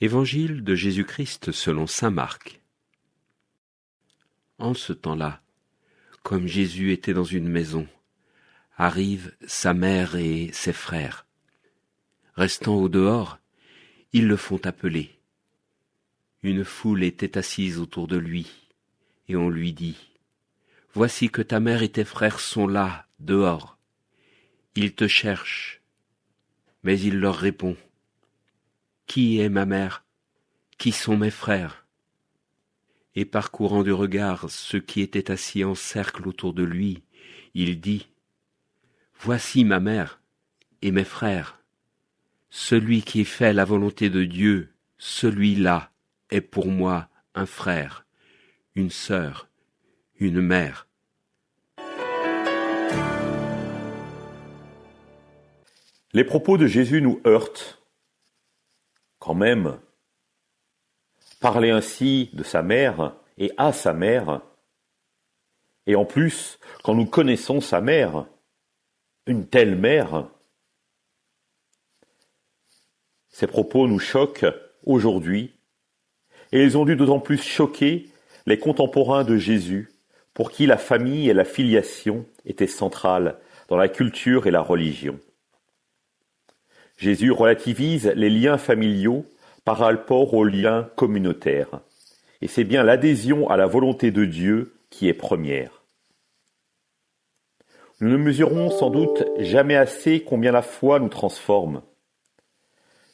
Évangile de Jésus-Christ selon saint Marc. En ce temps-là, comme Jésus était dans une maison, arrivent sa mère et ses frères. Restant au dehors, ils le font appeler. Une foule était assise autour de lui, et on lui dit : « Voici que ta mère et tes frères sont là, dehors. Ils te cherchent. » Mais il leur répond : « Qui est ma mère ? Qui sont mes frères ? » Et parcourant du regard ceux qui étaient assis en cercle autour de lui, il dit : « Voici ma mère et mes frères. Celui qui fait la volonté de Dieu, celui-là est pour moi un frère, une sœur, une mère. » Les propos de Jésus nous heurtent. Quand même, parler ainsi de sa mère et à sa mère, et en plus, quand nous connaissons sa mère, une telle mère, ces propos nous choquent aujourd'hui, et ils ont dû d'autant plus choquer les contemporains de Jésus, pour qui la famille et la filiation étaient centrales dans la culture et la religion. Jésus relativise les liens familiaux par rapport aux liens communautaires. Et c'est bien l'adhésion à la volonté de Dieu qui est première. Nous ne mesurons sans doute jamais assez combien la foi nous transforme.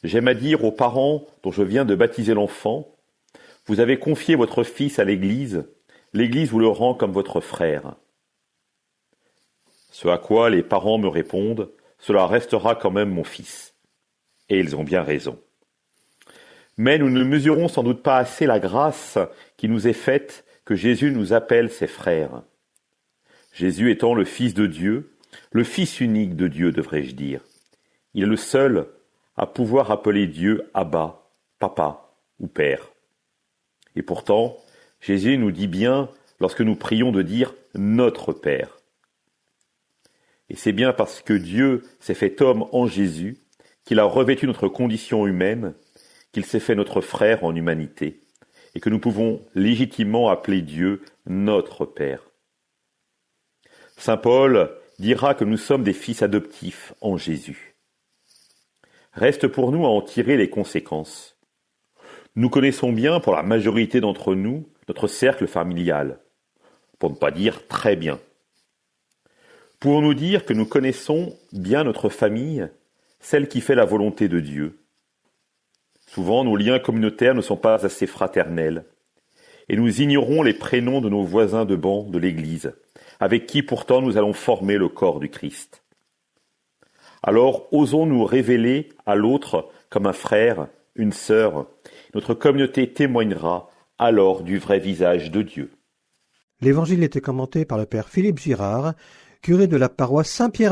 J'aime à dire aux parents dont je viens de baptiser l'enfant : vous avez confié votre fils à l'Église vous le rend comme votre frère. Ce à quoi les parents me répondent : cela restera quand même mon fils. Et ils ont bien raison. Mais nous ne mesurons sans doute pas assez la grâce qui nous est faite que Jésus nous appelle ses frères. Jésus étant le Fils de Dieu, le Fils unique de Dieu, devrais-je dire. Il est le seul à pouvoir appeler Dieu Abba, Papa ou Père. Et pourtant, Jésus nous dit bien, lorsque nous prions, de dire « notre Père ». Et c'est bien parce que Dieu s'est fait homme en Jésus, qu'il a revêtu notre condition humaine, qu'il s'est fait notre frère en humanité, et que nous pouvons légitimement appeler Dieu notre Père. Saint Paul dira que nous sommes des fils adoptifs en Jésus. Reste pour nous à en tirer les conséquences. Nous connaissons bien, pour la majorité d'entre nous, notre cercle familial, pour ne pas dire très bien. Pouvons-nous dire que nous connaissons bien notre famille, celle qui fait la volonté de Dieu ? Souvent, nos liens communautaires ne sont pas assez fraternels, et nous ignorons les prénoms de nos voisins de banc de l'Église, avec qui pourtant nous allons former le corps du Christ. Alors, osons nous révéler à l'autre comme un frère, une sœur. Notre communauté témoignera alors du vrai visage de Dieu. L'Évangile était commenté par le père Philippe Girard, curé de la paroisse Saint-Pierre